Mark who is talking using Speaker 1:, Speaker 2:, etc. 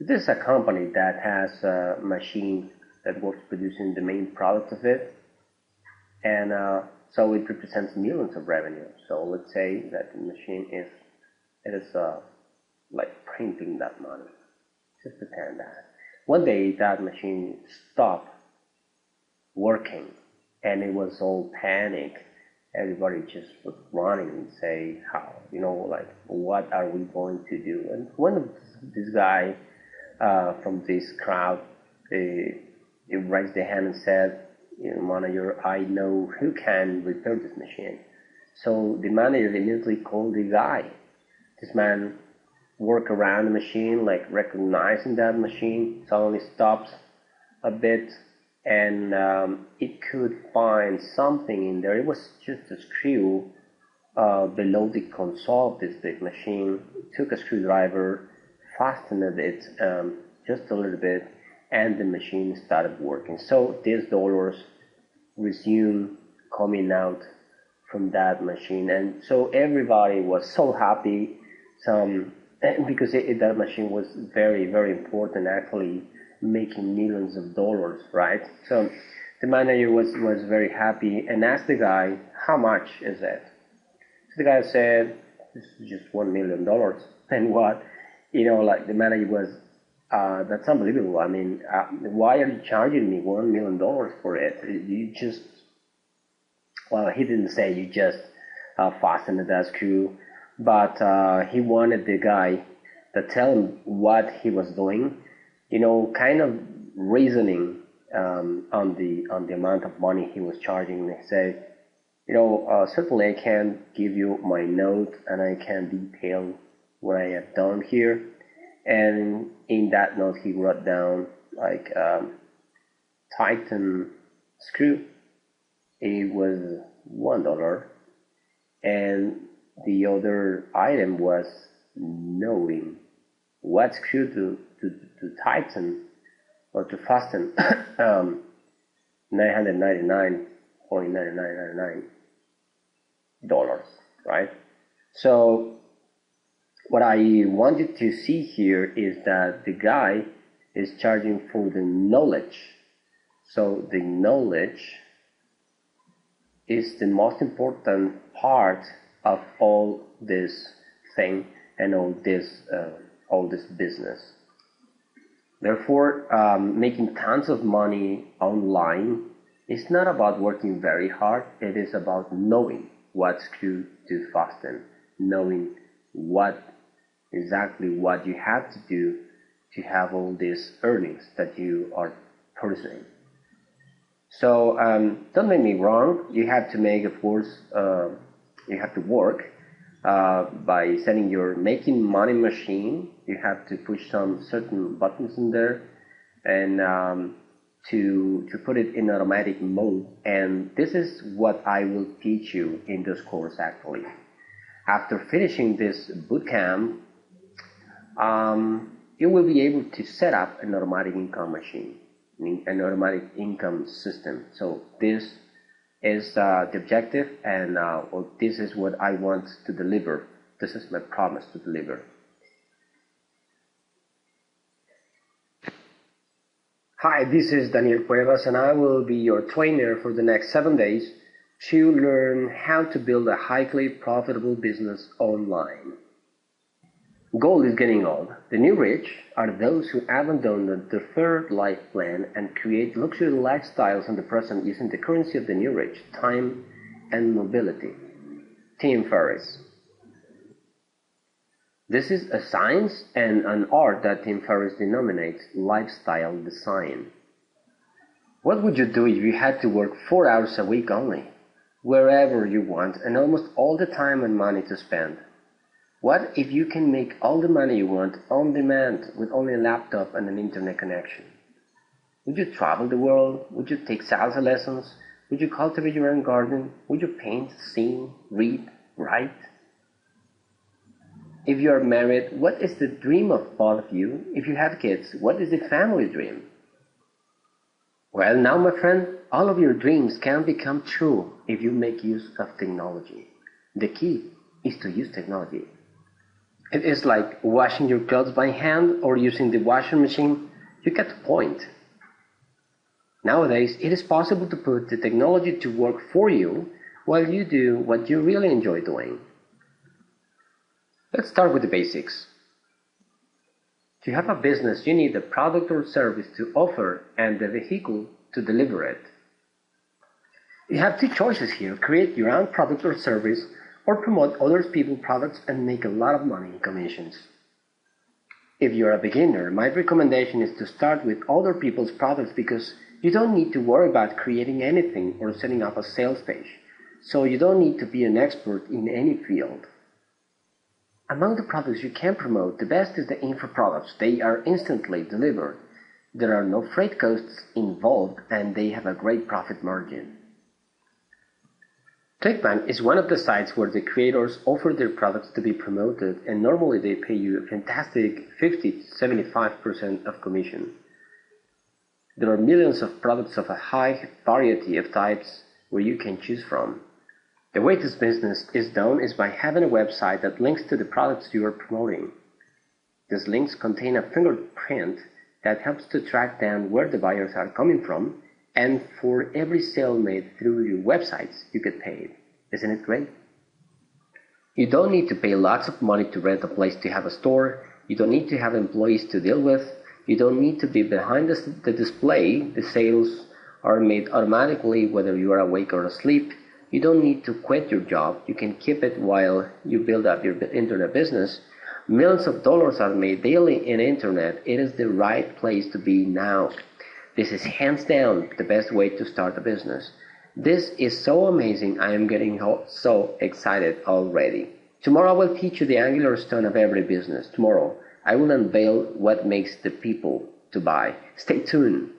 Speaker 1: This is a company that has a machine that works producing the main product of it, and so it represents millions of revenue. So let's say that the machine is like printing that money. Just pretend that. One day that machine stopped working, and it was all panic. Everybody just was running and say, how, like, what are we going to do? And one of this guy from this crowd, he raised the hand and said, manager, I know who can repair this machine. So the manager immediately called the guy. This man worked around the machine, like recognizing that machine, suddenly stops a bit, and it could find something in there. It was just a screw below the console of this big machine. It took a screwdriver, fastened it just a little bit, and the machine started working. So these dollars resumed coming out from that machine, and so everybody was so happy. Because that machine was very, very important, actually making millions of dollars, right? So the manager was very happy and asked the guy, how much is it? So the guy said, this is just $1 million. And what? Like the manager was, that's unbelievable. I mean, why are you charging me $1 million for it? You just, well, he didn't say you just fastened that screw, but he wanted the guy to tell him what he was doing, kind of reasoning on the amount of money he was charging. They say, certainly I can give you my note and I can detail what I have done here. And in that note, he wrote down like Titan screw. It was $1, and the other item was knowing what screw to tighten or to fasten. $999.99, right? So what I wanted to see here is that the guy is charging for the knowledge. So the knowledge is the most important part of all this thing and all this business. Therefore, making tons of money online is not about working very hard. It is about knowing what screw to fasten, knowing exactly what you have to do to have all these earnings that you are pursuing. So don't make me wrong. You have to make, of course, you have to work by setting your making money machine. You have to push some certain buttons in there and to put it in automatic mode. And this is what I will teach you in this course actually. After finishing this bootcamp, you will be able to set up an automatic income machine, an automatic income system. So this is the objective, and this is what I want to deliver. This is my promise to deliver. Hi, this is Daniel Cuevas, and I will be your trainer for the next 7 days to learn how to build a highly profitable business online. Gold is getting old. The new rich are those who abandon the deferred life plan and create luxury lifestyles in the present using the currency of the new rich, time and mobility. Tim Ferriss. This is a science and an art that Tim Ferriss denominates lifestyle design. What would you do if you had to work 4 hours a week only, wherever you want, and almost all the time and money to spend? What if you can make all the money you want on demand with only a laptop and an internet connection? Would you travel the world? Would you take salsa lessons? Would you cultivate your own garden? Would you paint, sing, read, write? If you are married, what is the dream of both of you? If you have kids, what is the family dream? Well, now, my friend, all of your dreams can become true if you make use of technology. The key is to use technology. It is like washing your clothes by hand or using the washing machine. You get the point. Nowadays, it is possible to put the technology to work for you while you do what you really enjoy doing. Let's start with the basics. To have a business, you need a product or service to offer and the vehicle to deliver it. You have two choices here: create your own product or service, or promote other people's products and make a lot of money in commissions. If you're a beginner, my recommendation is to start with other people's products because you don't need to worry about creating anything or setting up a sales page, so you don't need to be an expert in any field. Among the products you can promote, the best is the info products. They are instantly delivered. There are no freight costs involved and they have a great profit margin. ClickBank is one of the sites where the creators offer their products to be promoted, and normally they pay you a fantastic 50–75% of commission. There are millions of products of a high variety of types where you can choose from. The way this business is done is by having a website that links to the products you are promoting. These links contain a fingerprint that helps to track down where the buyers are coming from, and for every sale made through your websites, you get paid. Isn't it great? You don't need to pay lots of money to rent a place to have a store. You don't need to have employees to deal with. You don't need to be behind the display. The sales are made automatically whether you are awake or asleep. You don't need to quit your job. You can keep it while you build up your internet business. Millions of dollars are made daily in internet. It is the right place to be now. This is hands down the best way to start a business. This is so amazing. I am getting so excited already. Tomorrow I will teach you the angular stone of every business. Tomorrow I will unveil what makes the people to buy. Stay tuned.